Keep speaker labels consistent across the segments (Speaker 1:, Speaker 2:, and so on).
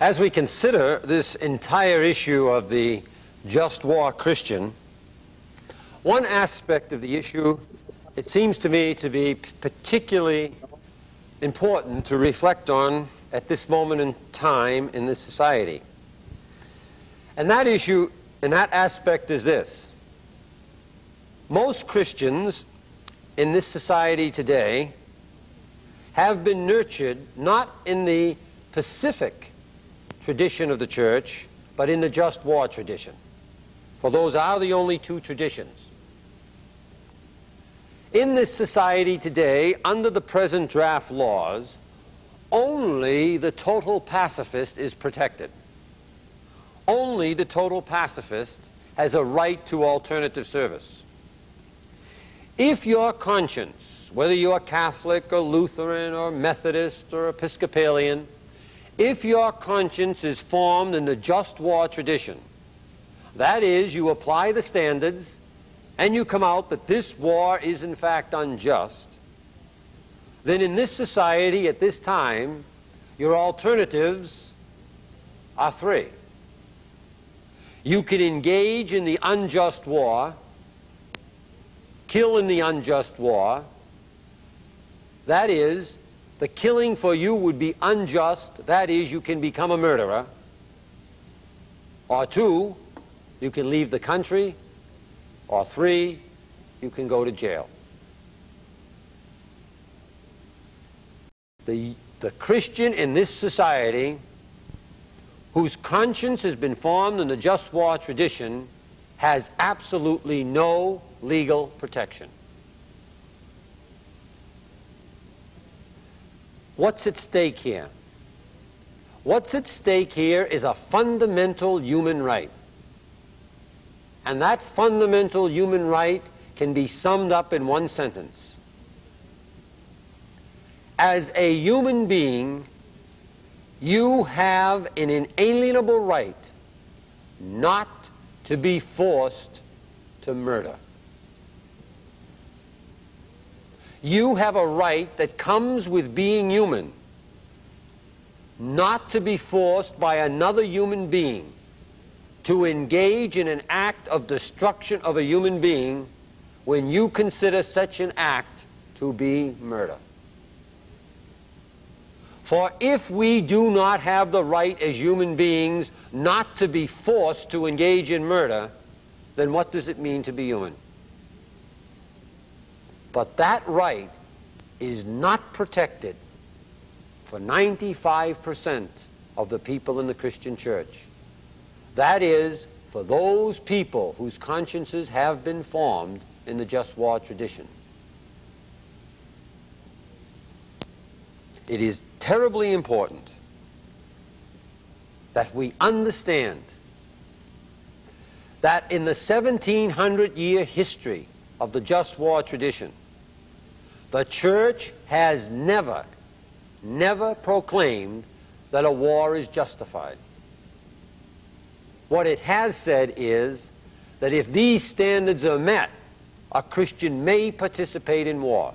Speaker 1: As we consider this entire issue of the just war Christian, one aspect of the issue, it seems to me to be particularly important to reflect on at this moment in time in this society. And that issue and that aspect is this. Most Christians in this society today have been nurtured not in the pacific tradition of the church, but in the just war tradition. For those are the only two traditions. In this society today, under the present draft laws, only the total pacifist is protected. Only the total pacifist has a right to alternative service. If your conscience, whether you're Catholic or Lutheran or Methodist or Episcopalian, if your conscience is formed in the just war tradition, that is, you apply the standards and you come out that this war is in fact unjust, then in this society at this time, your alternatives are three. You can engage in the unjust war, kill in the unjust war. That is, the killing for you would be unjust. That is, you can become a murderer. Or two, you can leave the country. Or three, you can go to jail. The Christian in this society whose conscience has been formed in the just war tradition has absolutely no legal protection. What's at stake here? What's at stake here is a fundamental human right. And that fundamental human right can be summed up in one sentence. As a human being, you have an inalienable right not to be forced to murder. You have a right that comes with being human, not to be forced by another human being to engage in an act of destruction of a human being when you consider such an act to be murder. For if we do not have the right as human beings not to be forced to engage in murder, then what does it mean to be human? But that right is not protected for 95% of the people in the Christian church. That is, for those people whose consciences have been formed in the just war tradition. It is terribly important that we understand that in the 1700-year history of the just war tradition, the church has never proclaimed that a war is justified. What it has said is that if these standards are met, a Christian may participate in war.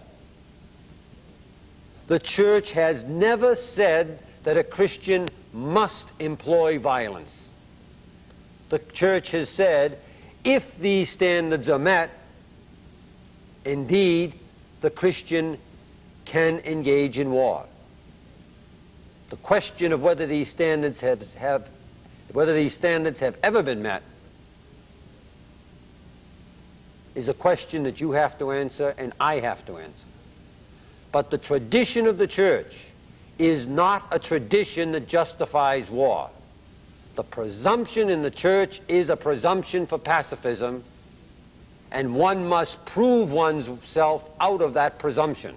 Speaker 1: The church has never said that a Christian must employ violence. The church has said, if these standards are met, indeed, the Christian can engage in war. The question of whether these standards have ever been met is a question that you have to answer and I have to answer. But the tradition of the church is not a tradition that justifies war. The presumption in the church is a presumption for pacifism, and one must prove oneself out of that presumption.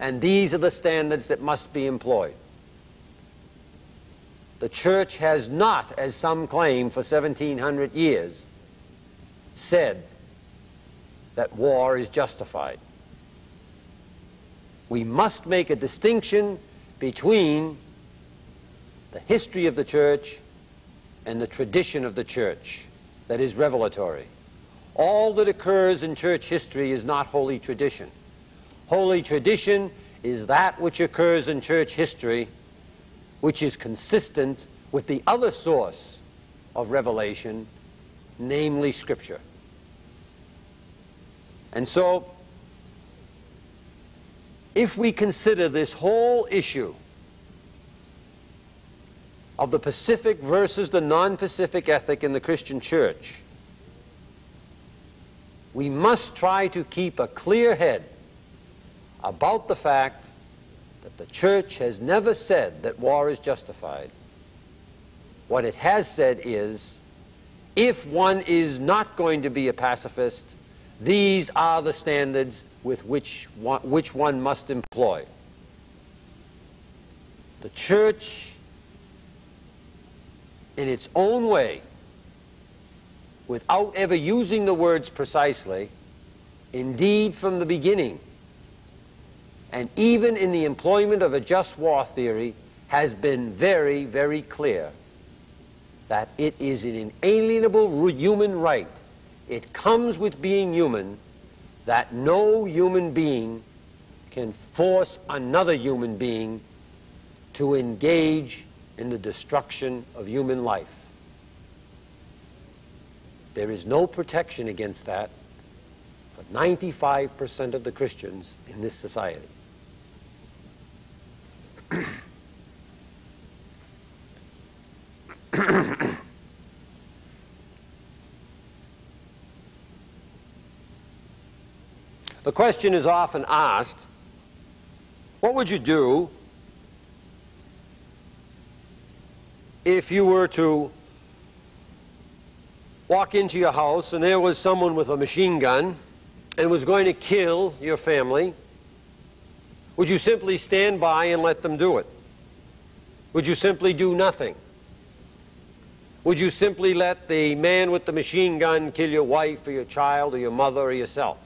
Speaker 1: And these are the standards that must be employed. The church has not, as some claim for 1700 years, said that war is justified. We must make a distinction between the history of the church and the tradition of the church that is revelatory. All that occurs in church history is not holy tradition. Holy tradition is that which occurs in church history which is consistent with the other source of revelation, namely Scripture. And so, if we consider this whole issue of the Pacific versus the non-Pacific ethic in the Christian church, we must try to keep a clear head about the fact that the church has never said that war is justified. What it has said is, if one is not going to be a pacifist, these are the standards with which one must employ. The church, in its own way, without ever using the words precisely, indeed from the beginning, and even in the employment of a just war theory, has been very, very clear that it is an inalienable human right. It comes with being human that no human being can force another human being to engage in the destruction of human life. There is no protection against that for 95% of the Christians in this society. The question is often asked, what would you do if you were to walk into your house and there was someone with a machine gun and was going to kill your family? Would you simply stand by and let them do it? Would you simply do nothing? Would you simply let the man with the machine gun kill your wife or your child or your mother or yourself?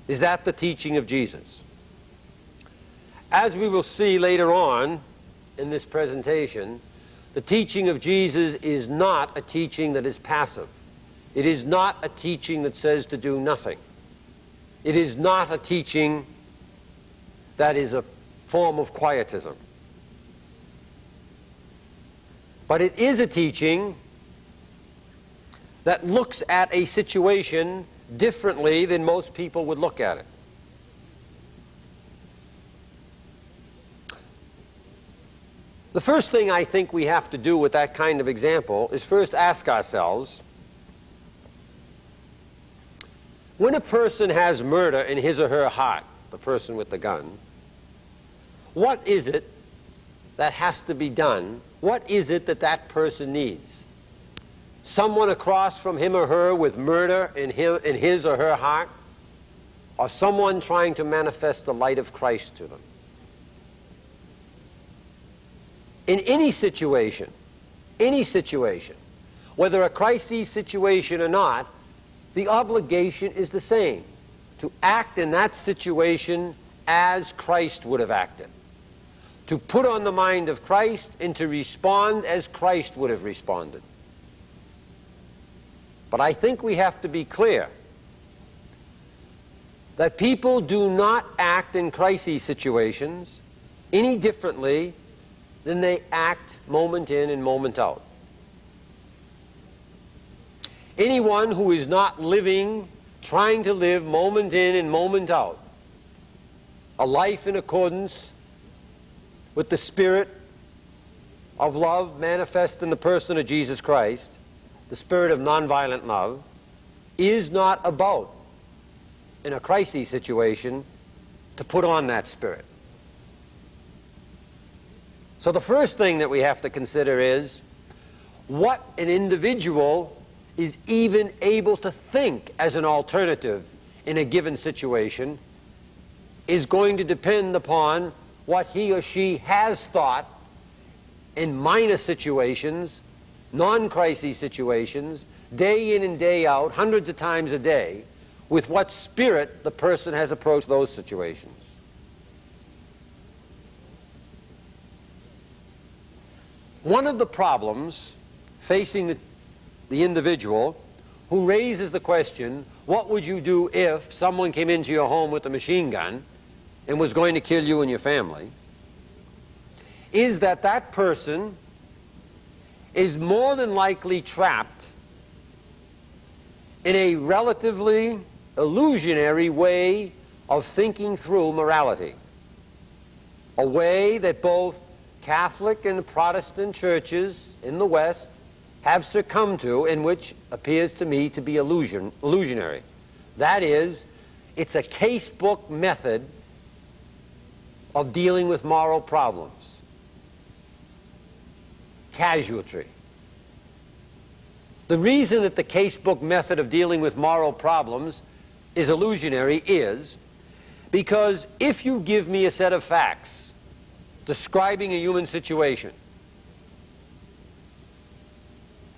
Speaker 1: Is that the teaching of Jesus? As we will see later on in this presentation, the teaching of Jesus is not a teaching that is passive. It is not a teaching that says to do nothing. It is not a teaching that is a form of quietism. But it is a teaching that looks at a situation differently than most people would look at it. The first thing I think we have to do with that kind of example is first ask ourselves, when a person has murder in his or her heart, the person with the gun, what is it that has to be done? What is it that that person needs? Someone across from him or her with murder in his or her heart, or someone trying to manifest the light of Christ to them? In any situation, whether a crisis situation or not, the obligation is the same, to act in that situation as Christ would have acted, to put on the mind of Christ and to respond as Christ would have responded. But I think we have to be clear that people do not act in crisis situations any differently than they act moment in and moment out. Anyone who is not living, trying to live moment in and moment out, a life in accordance with the spirit of love manifest in the person of Jesus Christ, the spirit of nonviolent love, is not about, in a crisis situation, to put on that spirit. So the first thing that we have to consider is what an individual is even able to think as an alternative in a given situation is going to depend upon what he or she has thought in minor situations, non-crisis situations, day in and day out, hundreds of times a day, with what spirit the person has approached those situations. One of the problems facing the individual who raises the question, what would you do if someone came into your home with a machine gun and was going to kill you and your family, is that that person is more than likely trapped in a relatively illusionary way of thinking through morality, a way that both Catholic and Protestant churches in the West have succumbed to, and which appears to me to be illusionary. That is, it's a casebook method of dealing with moral problems. Casualty. The reason that the casebook method of dealing with moral problems is illusionary is because if you give me a set of facts describing a human situation,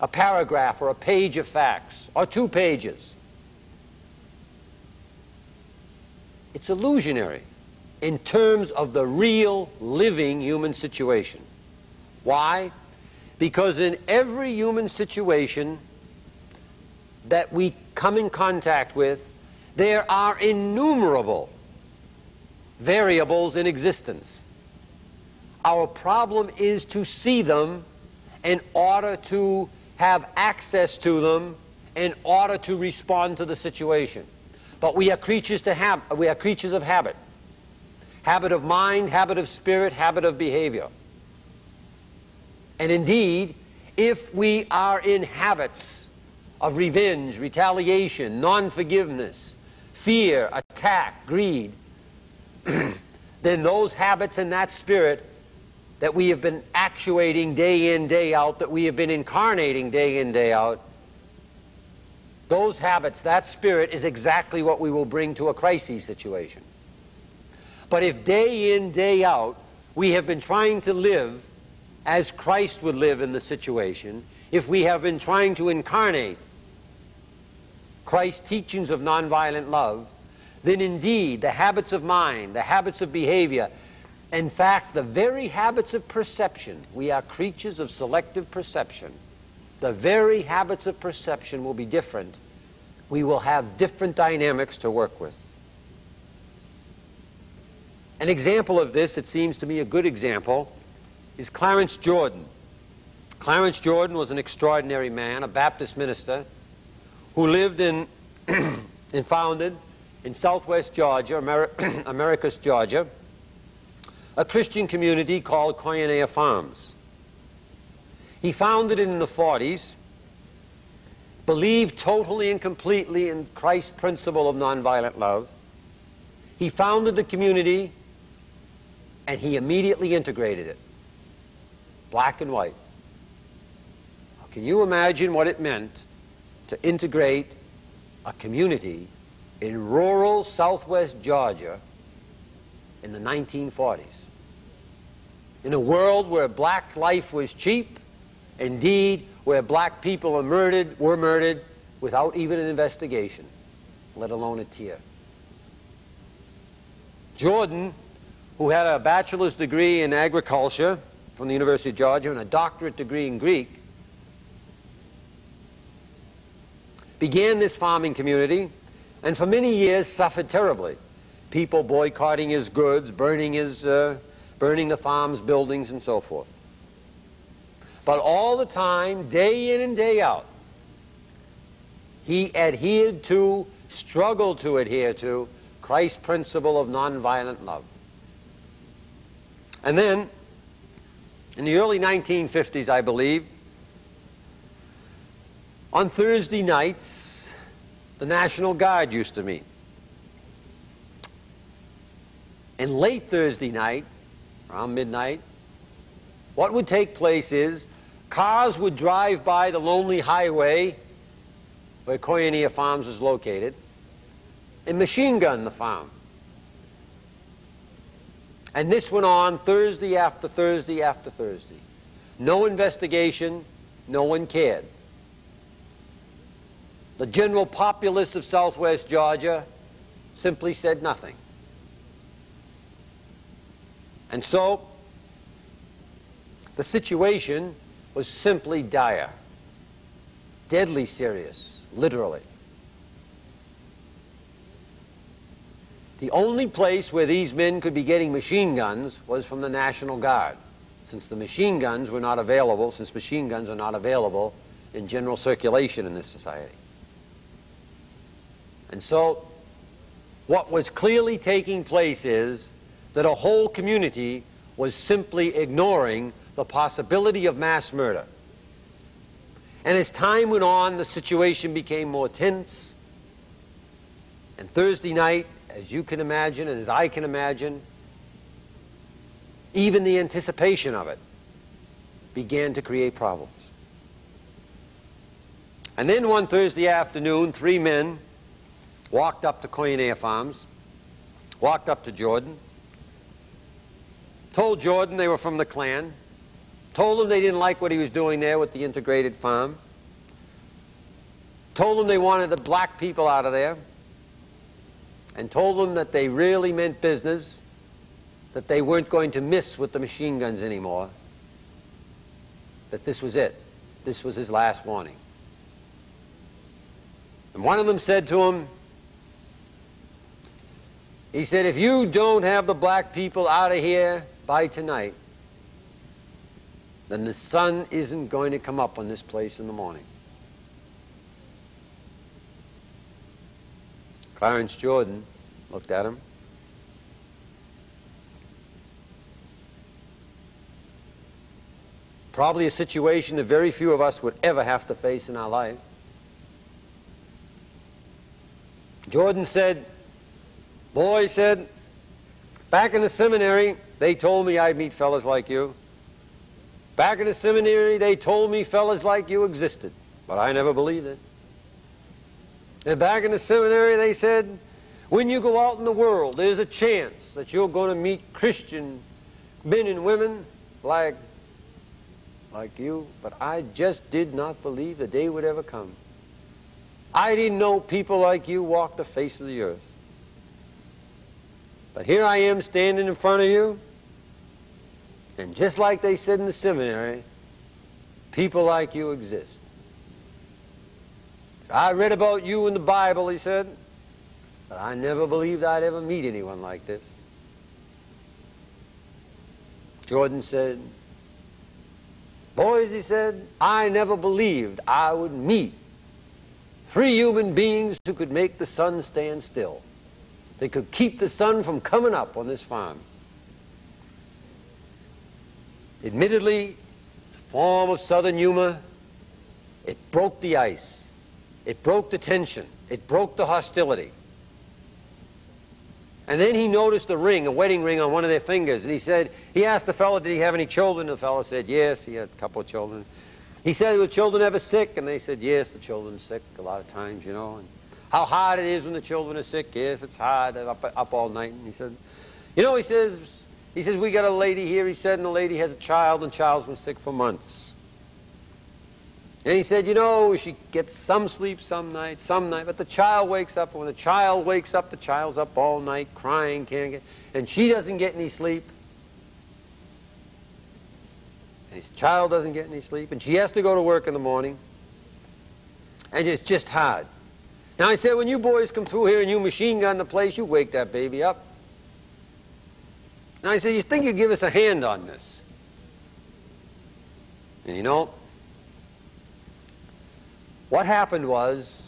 Speaker 1: a paragraph or a page of facts, or 2 pages, it's illusionary in terms of the real living human situation. Why? Because in every human situation that we come in contact with, there are innumerable variables in existence. Our problem is to see them in order to have access to them, in order to respond to the situation. But we are creatures of habit. Habit of mind, habit of spirit, habit of behavior. And indeed, if we are in habits of revenge, retaliation, non-forgiveness, fear, attack, greed, then those habits and that spirit that we have been actuating day in, day out, that we have been incarnating day in, day out, those habits, that spirit is exactly what we will bring to a crisis situation. But if day in, day out, we have been trying to live as Christ would live in the situation, if we have been trying to incarnate Christ's teachings of nonviolent love, then indeed the habits of mind, the habits of behavior, in fact, the very habits of perception, we are creatures of selective perception, the very habits of perception will be different. We will have different dynamics to work with. An example of this, it seems to me a good example, is Clarence Jordan. Clarence Jordan was an extraordinary man, a Baptist minister, who lived and founded in southwest Georgia, Americus, Georgia, a Christian community called Koinonia Farms. He founded it in the 40s, believed totally and completely in Christ's principle of nonviolent love. He founded the community, and he immediately integrated it, black and white. Can you imagine what it meant to integrate a community in rural southwest Georgia in the 1940s? In a world where black life was cheap, indeed, where black people were murdered without even an investigation, let alone a tear. Jordan, who had a bachelor's degree in agriculture from the University of Georgia and a doctorate degree in Greek, began this farming community, and for many years suffered terribly. People boycotting his goods, burning the farm's buildings, and so forth. But all the time, day in and day out, he struggled to adhere to Christ's principle of nonviolent love. And then, in the early 1950s, I believe, on Thursday nights, the National Guard used to meet. And late Thursday night, around midnight, what would take place is cars would drive by the lonely highway where Koinonia Farms was located and machine gun the farm. And this went on Thursday after Thursday after Thursday. No investigation, no one cared. The general populace of southwest Georgia simply said nothing. And so, the situation was simply dire, deadly serious, literally. The only place where these men could be getting machine guns was from the National Guard. since the machine guns were not available, since machine guns are not available in general circulation in this society. And so what was clearly taking place is that a whole community was simply ignoring the possibility of mass murder. And as time went on, the situation became more tense. And Thursday night, as you can imagine and as I can imagine, even the anticipation of it began to create problems. And then one Thursday afternoon, 3 men walked up to Koinonia Farms, walked up to Jordan, told Jordan they were from the Klan, told him they didn't like what he was doing there with the integrated farm, told him they wanted the black people out of there, and told them that they really meant business, that they weren't going to miss with the machine guns anymore, that this was it. This was his last warning. And one of them said to him, he said, if you don't have the black people out of here by tonight, then the sun isn't going to come up on this place in the morning. Clarence Jordan looked at him. Probably a situation that very few of us would ever have to face in our life. Jordan said, boy, he said, back in the seminary, they told me I'd meet fellas like you. Back in the seminary, they told me fellas like you existed, but I never believed it. And back in the seminary, they said, when you go out in the world, there's a chance that you're going to meet Christian men and women like you, but I just did not believe the day would ever come. I didn't know people like you walked the face of the earth. But here I am standing in front of you, and just like they said in the seminary, people like you exist. I read about you in the Bible, he said, but I never believed I'd ever meet anyone like this. Jordan said, boys, he said, I never believed I would meet 3 human beings who could make the sun stand still. They could keep the sun from coming up on this farm. Admittedly, it's a form of Southern humor. It broke the ice. It broke the tension. It broke the hostility. And then he noticed a ring, a wedding ring on one of their fingers, and he said, he asked the fellow, did he have any children? The fellow said, yes, he had a couple of children. He said, were children ever sick? And they said, yes, the children are sick a lot of times, you know. And how hard it is when the children are sick. Yes, it's hard, they're up all night. And he said, you know, he says, we got a lady here, he said, and the lady has a child, and the child's been sick for months. And he said, you know, she gets some sleep some night, but the child wakes up, and when the child wakes up, the child's up all night crying, can't get, and she doesn't get any sleep. And his child doesn't get any sleep, and she has to go to work in the morning, and it's just hard. Now, I said, when you boys come through here and you machine gun the place, you wake that baby up. Now, I said, you think you'd give us a hand on this? And you know, what happened was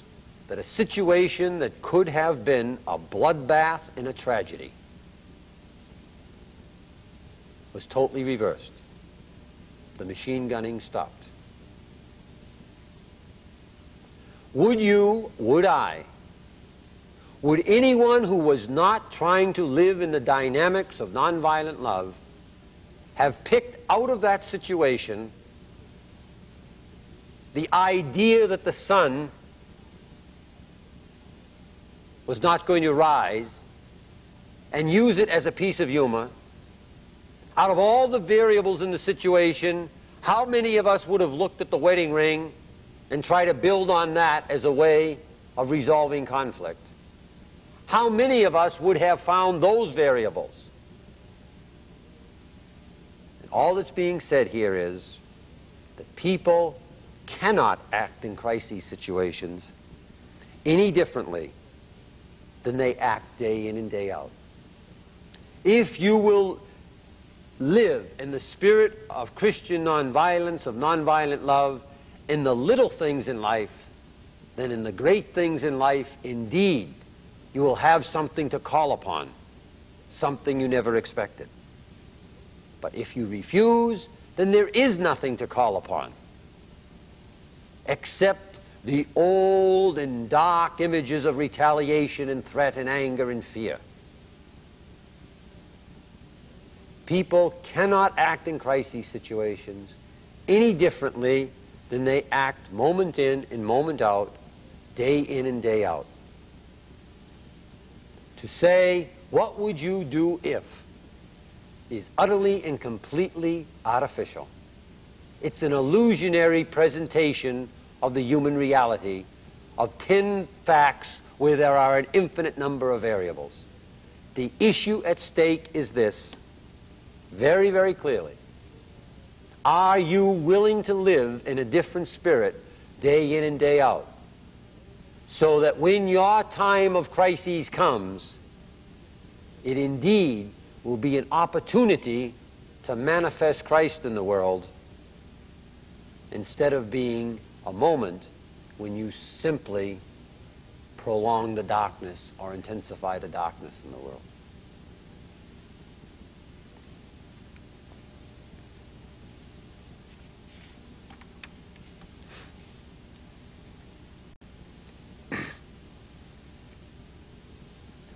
Speaker 1: that a situation that could have been a bloodbath and a tragedy was totally reversed. The machine gunning stopped. Would you, would I, would anyone who was not trying to live in the dynamics of nonviolent love have picked out of that situation the idea that the sun was not going to rise and use it as a piece of humor? Out of all the variables in the situation, how many of us would have looked at the wedding ring and tried to build on that as a way of resolving conflict? How many of us would have found those variables? And all that's being said here is that people cannot act in crisis situations any differently than they act day in and day out. If you will live in the spirit of Christian nonviolence, of nonviolent love, in the little things in life, then in the great things in life, indeed, you will have something to call upon, something you never expected. But if you refuse, then there is nothing to call upon, except the old and dark images of retaliation and threat and anger and fear. People cannot act in crisis situations any differently than they act moment in and moment out, day in and day out. To say, "What would you do if?" is utterly and completely artificial. It's an illusionary presentation of the human reality of 10 facts where there are an infinite number of variables. The issue at stake is this, very, very clearly. Are you willing to live in a different spirit day in and day out, so that when your time of crises comes, it indeed will be an opportunity to manifest Christ in the world, instead of being a moment when you simply prolong the darkness or intensify the darkness in the world.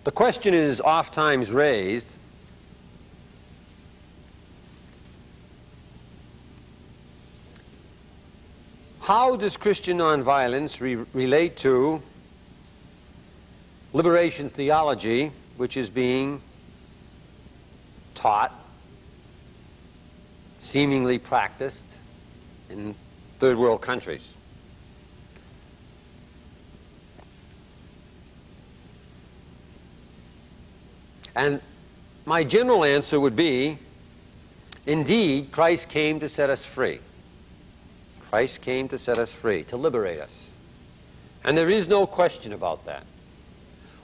Speaker 1: The question is oftentimes raised, how does Christian nonviolence relate to liberation theology, which is being taught, seemingly practiced in third world countries? And my general answer would be, indeed, Christ came to set us free. Christ came to set us free, to liberate us. And there is no question about that.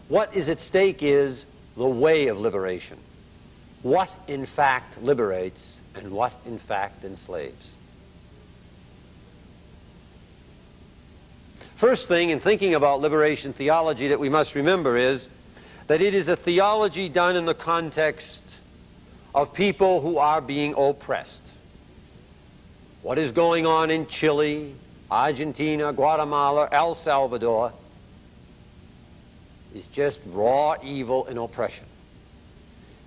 Speaker 1: What is at stake is the way of liberation. What, in fact, liberates and what, in fact, enslaves. First thing in thinking about liberation theology that we must remember is that it is a theology done in the context of people who are being oppressed. What is going on in Chile, Argentina, Guatemala, El Salvador is just raw evil and oppression.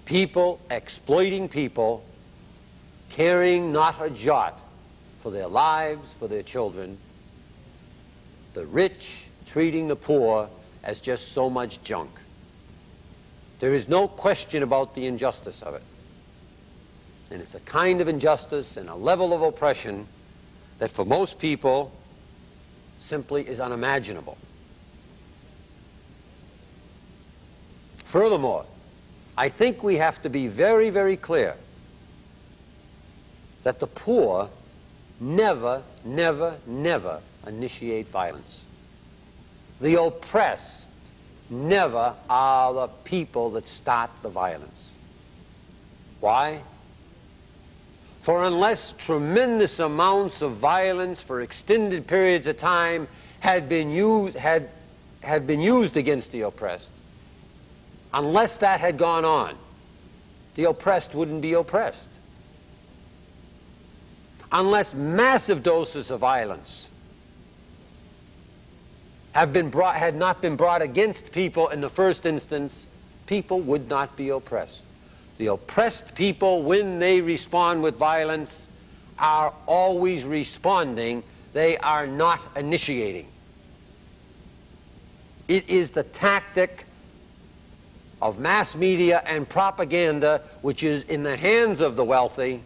Speaker 1: People exploiting people, caring not a jot for their lives, for their children. The rich treating the poor as just so much junk. There is no question about the injustice of it. And it's a kind of injustice and a level of oppression that for most people simply is unimaginable. Furthermore, I think we have to be very, very clear that the poor never, never, never initiate violence. The oppressed never are the people that start the violence. Why? For unless tremendous amounts of violence for extended periods of time had been used against the oppressed, unless that had gone on, the oppressed wouldn't be oppressed. Unless massive doses of violence had not been brought against people in the first instance, people would not be oppressed. The oppressed people, when they respond with violence, are always responding. They are not initiating. It is the tactic of mass media and propaganda, which is in the hands of the wealthy,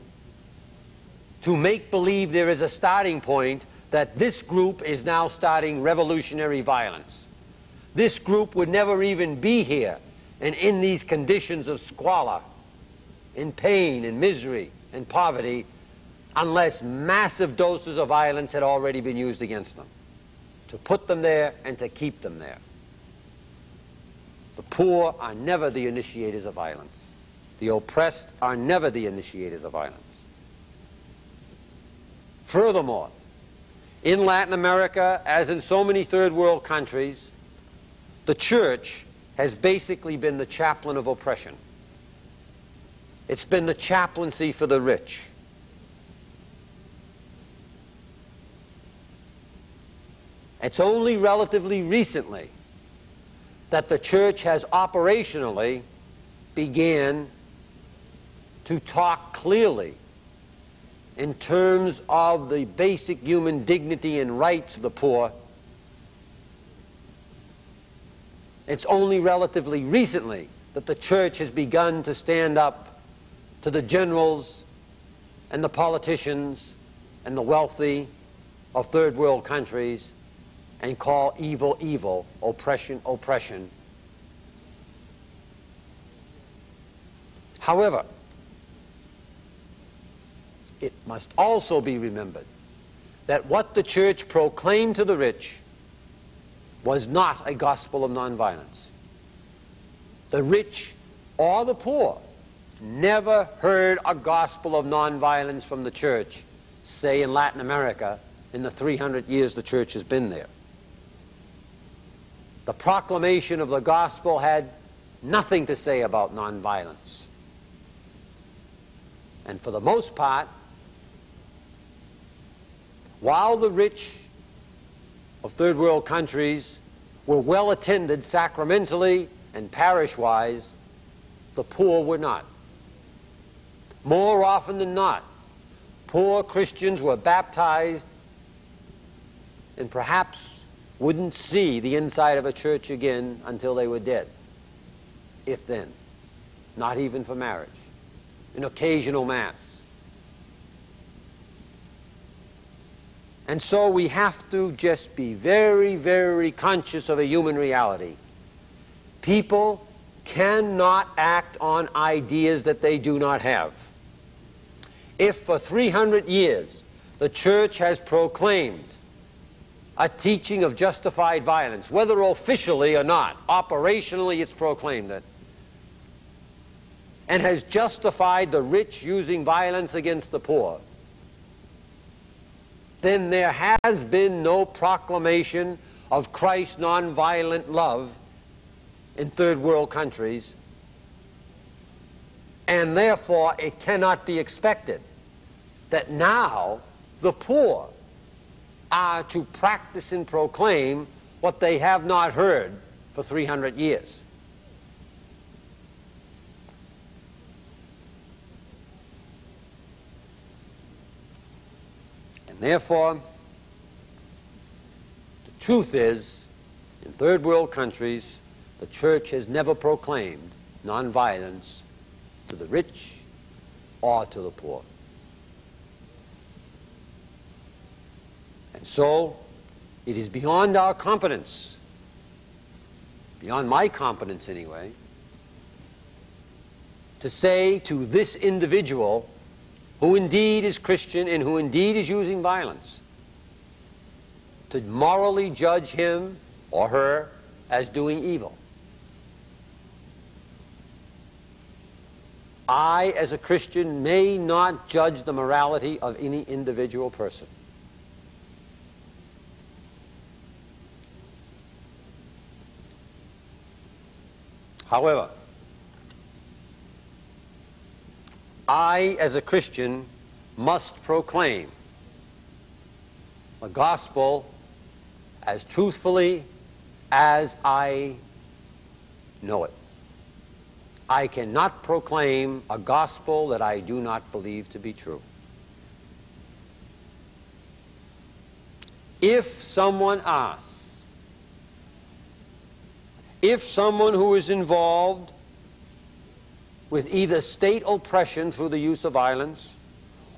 Speaker 1: to make believe there is a starting point, that this group is now starting revolutionary violence. This group would never even be here, and in these conditions of squalor, in pain and misery and poverty, unless massive doses of violence had already been used against them, to put them there and to keep them there. The poor are never the initiators of violence. The oppressed are never the initiators of violence. Furthermore, in Latin America, as in so many third world countries, the church has basically been the chaplain of oppression. It's been the chaplaincy for the rich. It's only relatively recently that the church has operationally began to talk clearly in terms of the basic human dignity and rights of the poor. It's only relatively recently that the church has begun to stand up to the generals and the politicians and the wealthy of third world countries and call evil, evil, oppression, oppression. However, it must also be remembered that what the church proclaimed to the rich was not a gospel of nonviolence. The rich or the poor never heard a gospel of nonviolence from the church, say in Latin America, in the 300 years the church has been there. The proclamation of the gospel had nothing to say about nonviolence. And for the most part, while the rich of third world countries were well attended sacramentally and parish-wise, the poor were not. More often than not, poor Christians were baptized and perhaps wouldn't see the inside of a church again until they were dead, if then, not even for marriage, an occasional mass. And so we have to just be very, very conscious of a human reality. People cannot act on ideas that they do not have. If for 300 years the church has proclaimed a teaching of justified violence, whether officially or not, operationally it's proclaimed it, and has justified the rich using violence against the poor, then there has been no proclamation of Christ's nonviolent love in third world countries, and therefore it cannot be expected that now the poor are to practice and proclaim what they have not heard for 300 years. And therefore, the truth is, in third world countries, the church has never proclaimed nonviolence to the rich or to the poor. And so, it is beyond our competence, beyond my competence anyway, to say to this individual, who indeed is Christian and who indeed is using violence, to morally judge him or her as doing evil. I, as a Christian, may not judge the morality of any individual person. However, I, as a Christian, must proclaim the gospel as truthfully as I know it. I cannot proclaim a gospel that I do not believe to be true. If someone asks, if someone who is involved with either state oppression through the use of violence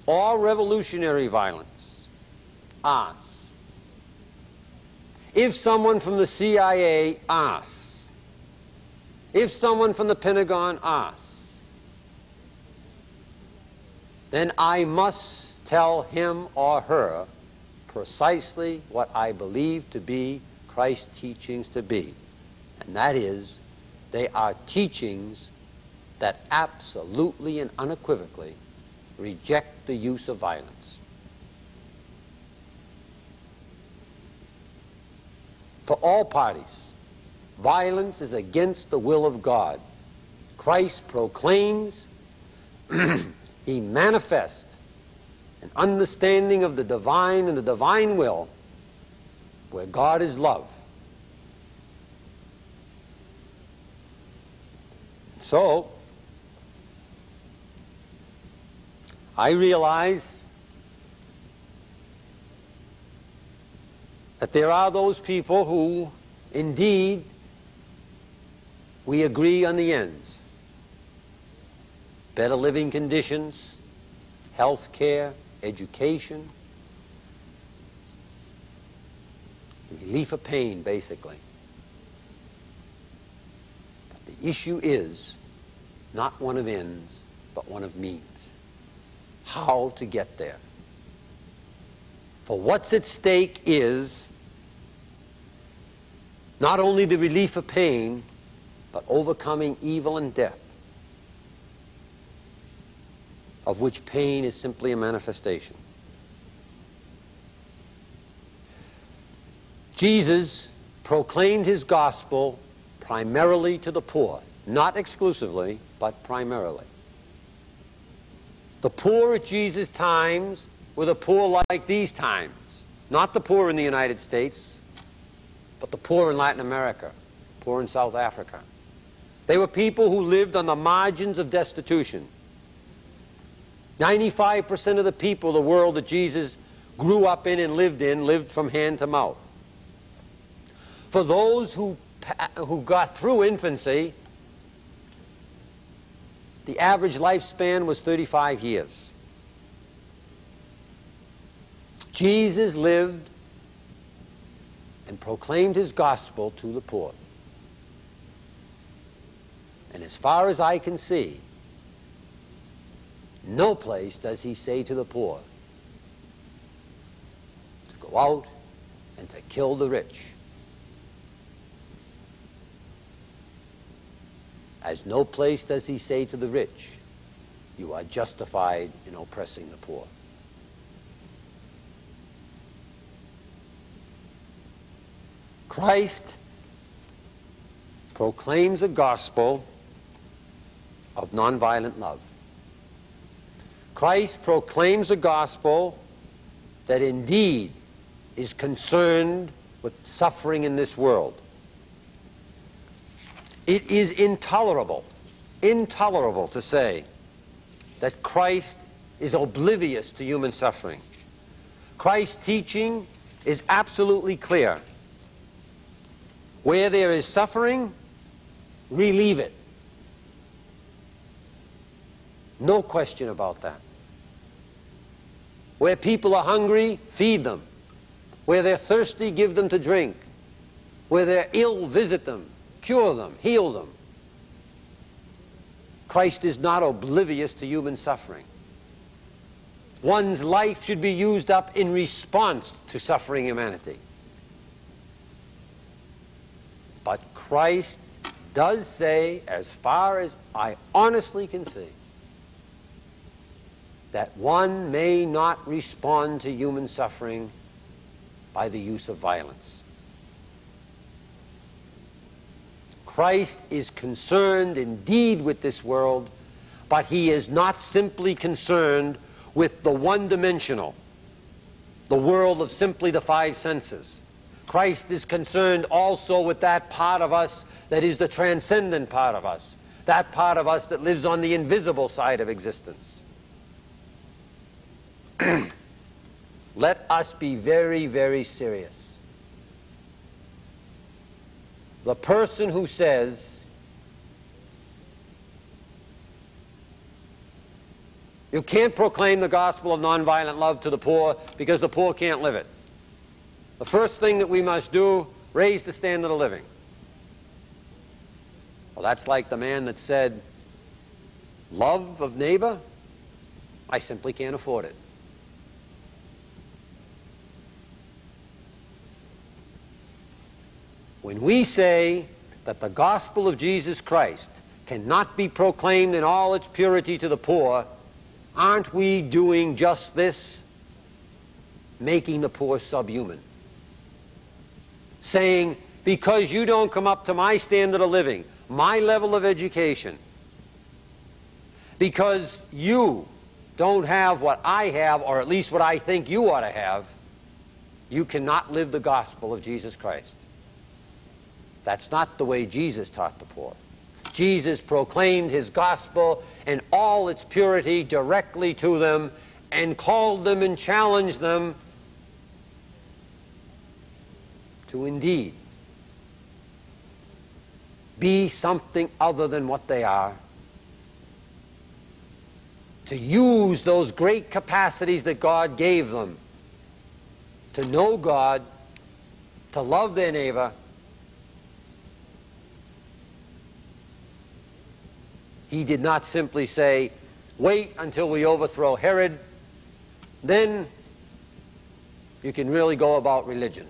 Speaker 1: or revolutionary violence asks, if someone from the CIA asks, if someone from the Pentagon asks, then I must tell him or her precisely what I believe to be Christ's teachings to be. And that is, they are teachings that absolutely and unequivocally reject the use of violence. For all parties, violence is against the will of God. Christ proclaims, he manifests an understanding of the divine and the divine will where God is love. So, I realize that there are those people who, indeed, we agree on the ends. Better living conditions, health care, education, relief of pain, basically. But the issue is not one of ends, but one of means. How to get there. For what's at stake is not only the relief of pain, but overcoming evil and death, of which pain is simply a manifestation. Jesus proclaimed his gospel primarily to the poor, not exclusively, but primarily. The poor at Jesus' times were the poor like these times, not the poor in the United States, but the poor in Latin America, poor in South Africa. They were people who lived on the margins of destitution. 95% of the people of the world that Jesus grew up in and lived from hand to mouth. For those who got through infancy, the average lifespan was 35 years. Jesus lived and proclaimed his gospel to the poor. And as far as I can see, no place does he say to the poor to go out and to kill the rich. As no place does he say to the rich, you are justified in oppressing the poor. Christ proclaims a gospel of nonviolent love. Christ proclaims a gospel that indeed is concerned with suffering in this world. It is intolerable to say that Christ is oblivious to human suffering. Christ's teaching is absolutely clear. Where there is suffering, relieve it. No question about that. Where people are hungry, feed them. Where they're thirsty, give them to drink. Where they're ill, visit them, cure them, heal them. Christ is not oblivious to human suffering. One's life should be used up in response to suffering humanity. But Christ does say, as far as I honestly can see, that one may not respond to human suffering by the use of violence. Christ is concerned indeed with this world, but he is not simply concerned with the one-dimensional, the world of simply the five senses. Christ is concerned also with that part of us that is the transcendent part of us, that part of us that lives on the invisible side of existence. Let us be very, very serious. The person who says, you can't proclaim the gospel of nonviolent love to the poor because the poor can't live it. The first thing that we must do, raise the standard of living. Well, that's like the man that said, love of neighbor? I simply can't afford it. When we say that the gospel of Jesus Christ cannot be proclaimed in all its purity to the poor, aren't we doing just this? Making the poor subhuman. Saying, because you don't come up to my standard of living, my level of education, because you don't have what I have, or at least what I think you ought to have, you cannot live the gospel of Jesus Christ. That's not the way Jesus taught the poor. Jesus proclaimed his gospel in all its purity directly to them and called them and challenged them to indeed be something other than what they are, to use those great capacities that God gave them to know God, to love their neighbor, he did not simply say, wait until we overthrow Herod, then you can really go about religion.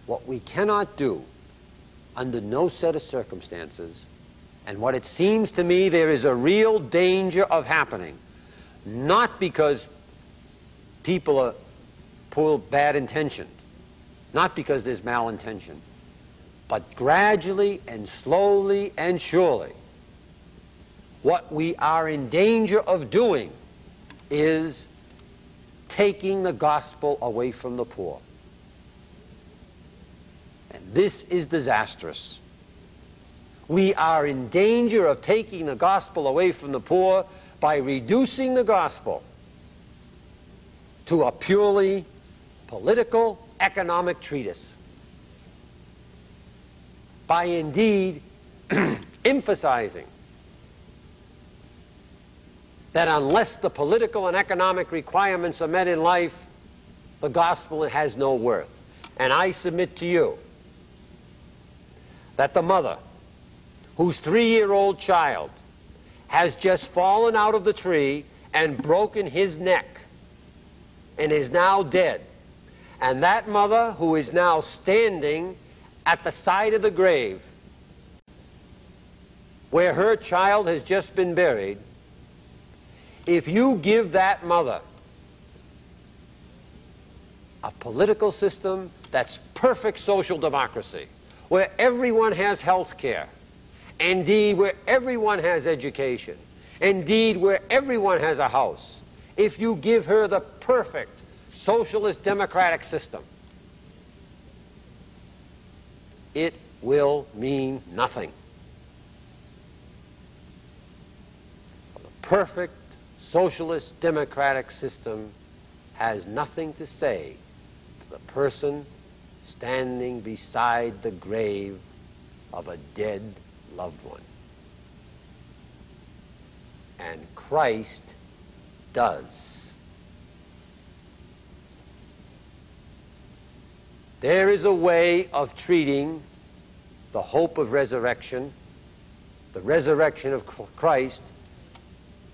Speaker 1: What we cannot do under no set of circumstances, and what it seems to me there is a real danger of happening, not because people are poor, bad intentioned, not because there's malintention, but gradually and slowly and surely, what we are in danger of doing is taking the gospel away from the poor. And this is disastrous. We are in danger of taking the gospel away from the poor by reducing the gospel to a purely political, economic treatise. By indeed emphasizing that unless the political and economic requirements are met in life, the gospel has no worth. And I submit to you that the mother whose 3-year-old child has just fallen out of the tree and broken his neck and is now dead, and that mother who is now standing at the side of the grave where her child has just been buried, if you give that mother a political system that's perfect social democracy, where everyone has health care, indeed where everyone has education, indeed where everyone has a house, if you give her the perfect socialist democratic system, it will mean nothing. The perfect socialist democratic system has nothing to say to the person standing beside the grave of a dead loved one. And Christ does. There is a way of treating the hope of resurrection, the resurrection of Christ,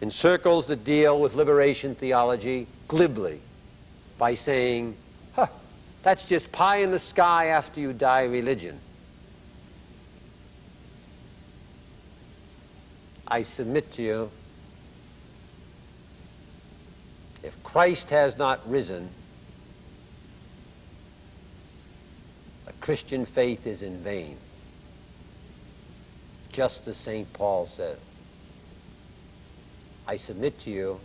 Speaker 1: in circles that deal with liberation theology glibly by saying, that's just pie in the sky after you die religion. I submit to you, if Christ has not risen, the Christian faith is in vain, just as St. Paul said. I submit to you,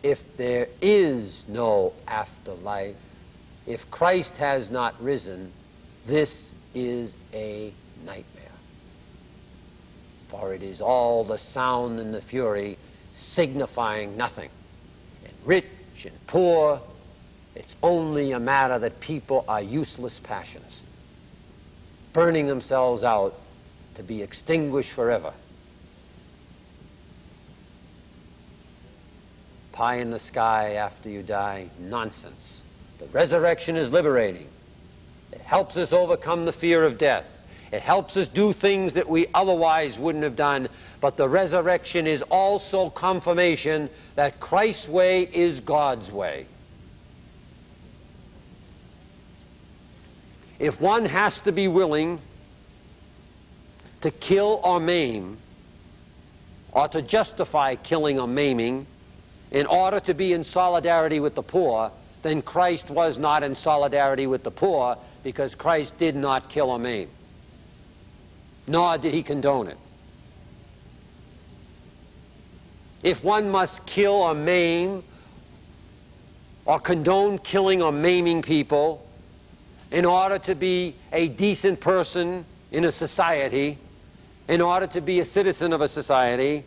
Speaker 1: if there is no afterlife, if Christ has not risen, this is a nightmare. For it is all the sound and the fury signifying nothing. And rich and poor, it's only a matter that people are useless passions, burning themselves out to be extinguished forever. Pie in the sky after you die, nonsense. The resurrection is liberating. It helps us overcome the fear of death. It helps us do things that we otherwise wouldn't have done. But the resurrection is also confirmation that Christ's way is God's way. if one has to be willing to kill or maim, or to justify killing or maiming, in order to be in solidarity with the poor, then Christ was not in solidarity with the poor, because Christ did not kill or maim, nor did he condone it. If one must kill or maim or condone killing or maiming people in order to be a decent person in a society, in order to be a citizen of a society,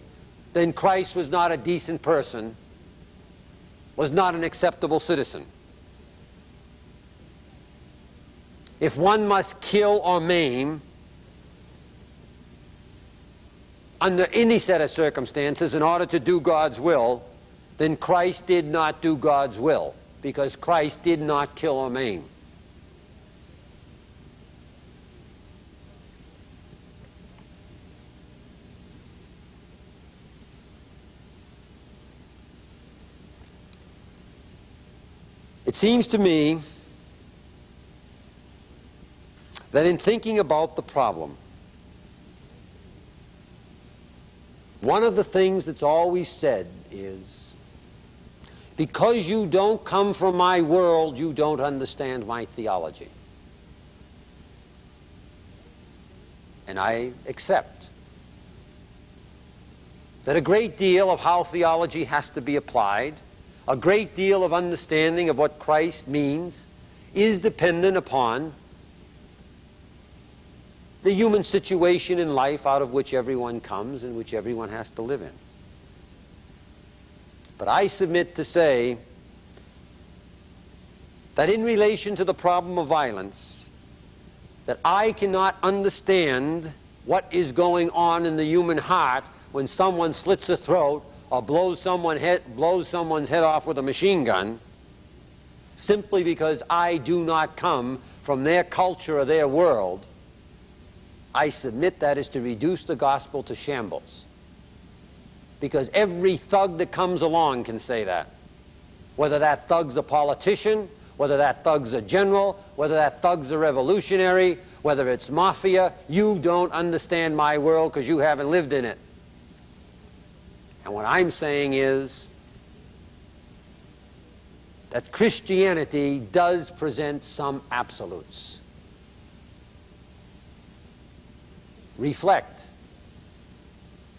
Speaker 1: then Christ was not a decent person, was not an acceptable citizen. If one must kill or maim under any set of circumstances in order to do God's will, then Christ did not do God's will, because Christ did not kill or maim. It seems to me that in thinking about the problem, one of the things that's always said is, because you don't come from my world, you don't understand my theology. And I accept that a great deal of how theology has to be applied, a great deal of understanding of what Christ means, is dependent upon the human situation in life out of which everyone comes and which everyone has to live in. But I submit to say that in relation to the problem of violence, that I cannot understand what is going on in the human heart when someone slits a throat or blows someone's head off with a machine gun, simply because I do not come from their culture or their world. I submit that is to reduce the gospel to shambles. Because every thug that comes along can say that. Whether that thug's a politician, whether that thug's a general, whether that thug's a revolutionary, whether it's mafia, you don't understand my world because you haven't lived in it. And what I'm saying is that Christianity does present some absolutes. Reflect.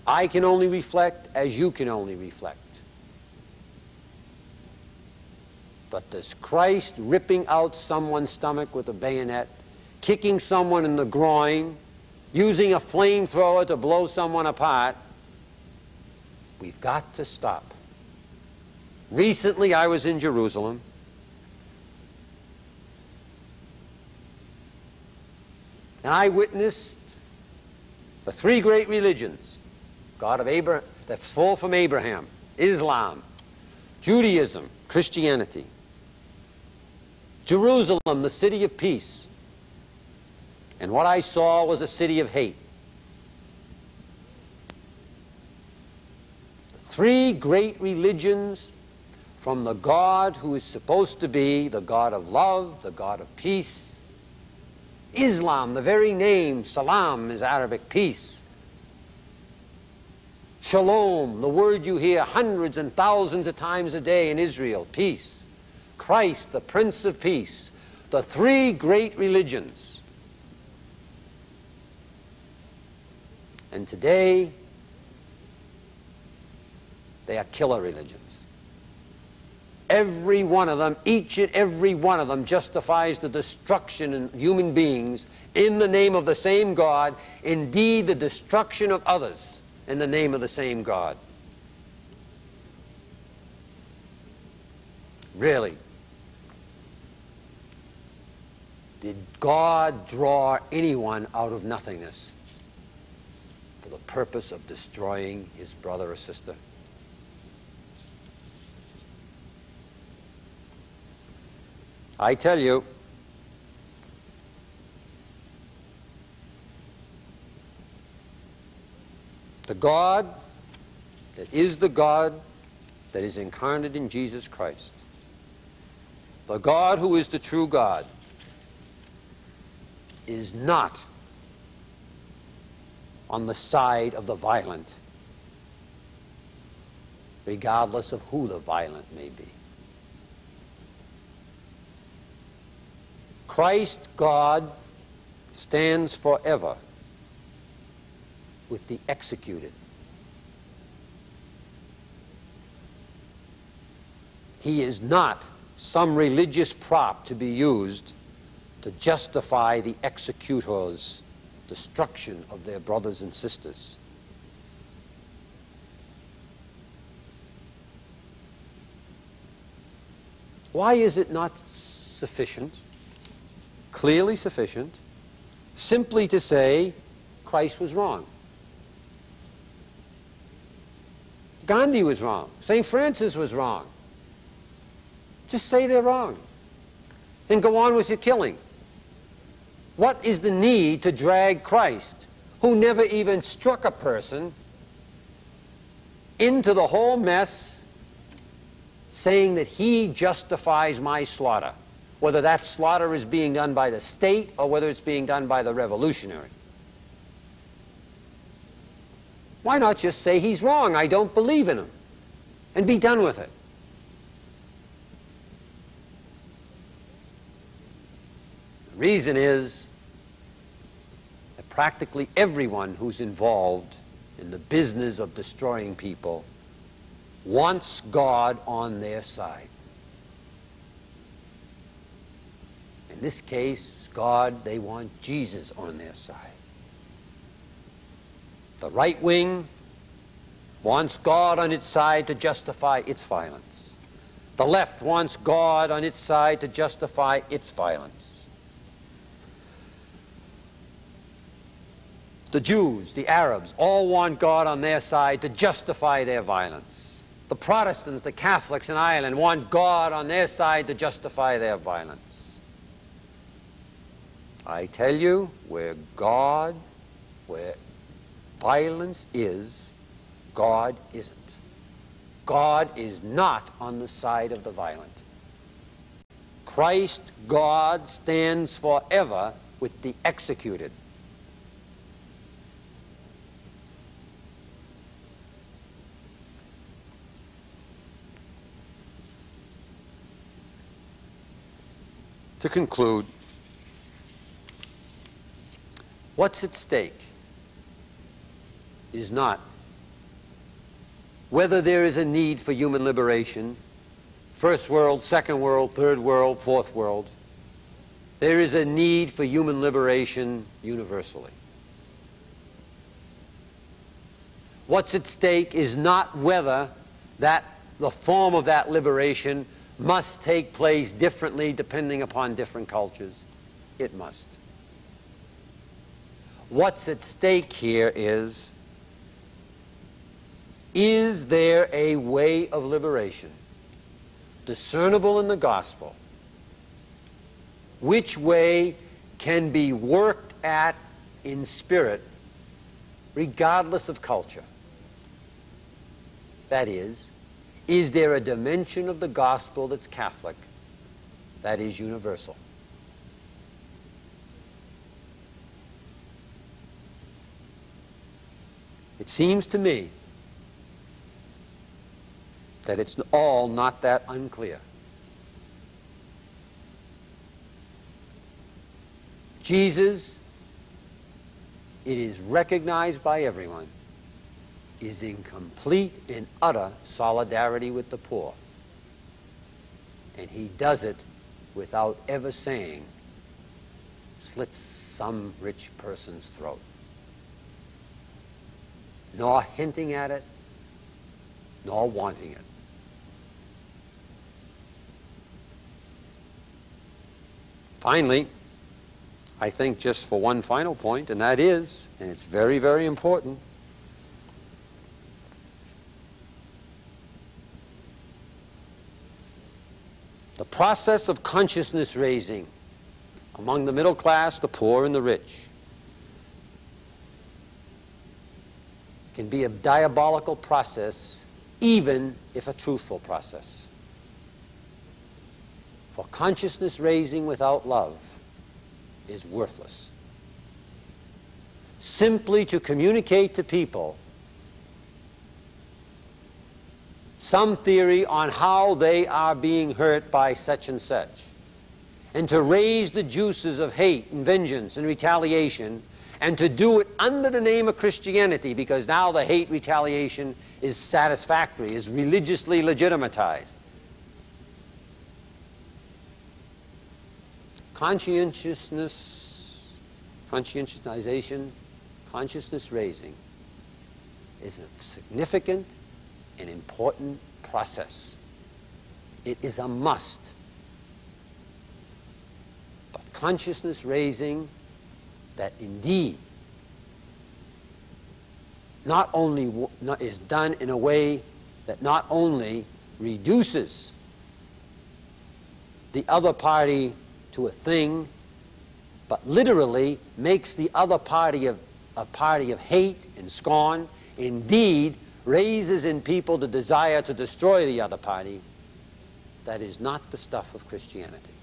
Speaker 1: I can only reflect as you can only reflect. But does Christ ripping out someone's stomach with a bayonet, kicking someone in the groin, using a flamethrower to blow someone apart, we've got to stop. Recently I was in Jerusalem, and I witnessed the three great religions, God of Abraham, that fall from Abraham, Islam, Judaism, Christianity. Jerusalem, the city of peace. And what I saw was a city of hate. Three great religions from the God who is supposed to be the God of love, the God of peace. Islam, the very name, salam, is Arabic, peace. Shalom, the word you hear hundreds and thousands of times a day in Israel, peace. Christ, the Prince of Peace. The three great religions. And today, they are killer religions. Every one of them, each and every one of them, justifies the destruction of human beings in the name of the same God, indeed the destruction of others in the name of the same God. Really? Did God draw anyone out of nothingness for the purpose of destroying his brother or sister? I tell you, the God that is the God that is incarnate in Jesus Christ, the God who is the true God, is not on the side of the violent, regardless of who the violent may be. Christ, God, stands forever with the executed. He is not some religious prop to be used to justify the executors' destruction of their brothers and sisters. Why is it not sufficient, clearly sufficient, simply to say Christ was wrong? Gandhi was wrong. St. Francis was wrong. Just say they're wrong and go on with your killing. What is the need to drag Christ, who never even struck a person, into the whole mess, saying that he justifies my slaughter, whether that slaughter is being done by the state or whether it's being done by the revolutionary? Why not just say he's wrong, I don't believe in him, and be done with it? The reason is that practically everyone who's involved in the business of destroying people wants God on their side. In this case, God, they want Jesus on their side. The right wing wants God on its side to justify its violence. The left wants God on its side to justify its violence. The Jews, the Arabs, all want God on their side to justify their violence. The Protestants, the Catholics in Ireland want God on their side to justify their violence. I tell you, where violence is, God isn't. God is not on the side of the violent. Christ, God, stands forever with the executed. To conclude, what's at stake is not whether there is a need for human liberation, first world, second world, third world, fourth world. There is a need for human liberation universally. What's at stake is not whether the form of that liberation must take place differently depending upon different cultures. It must. What's at stake here is there a way of liberation discernible in the gospel, which way can be worked at in spirit regardless of culture? That is there a dimension of the gospel that's Catholic, that is universal? It seems to me that it's all not that unclear. Jesus, it is recognized by everyone, is in complete and utter solidarity with the poor. And he does it without ever saying, slits some rich person's throat, nor hinting at it, nor wanting it. Finally, I think just for one final point, and that is, and it's very, very important, the process of consciousness raising among the middle class, the poor, and the rich can be a diabolical process, even if a truthful process. For consciousness raising without love is worthless. simply to communicate to people some theory on how they are being hurt by such and such, and to raise the juices of hate and vengeance and retaliation, and to do it under the name of Christianity, because now the hate retaliation is satisfactory, is religiously legitimatized. Conscientization, consciousness raising is a significant and important process. It is a must. But consciousness raising that indeed not only is done in a way that not only reduces the other party to a thing, but literally makes the other party a party of hate and scorn, indeed raises in people the desire to destroy the other party, that is not the stuff of Christianity.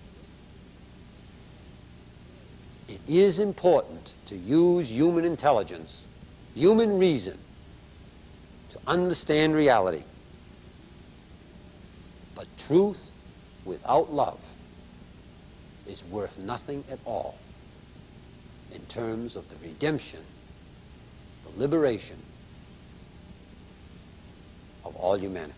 Speaker 1: It is important to use human intelligence, human reason, to understand reality. But truth without love is worth nothing at all in terms of the redemption, the liberation of all humanity.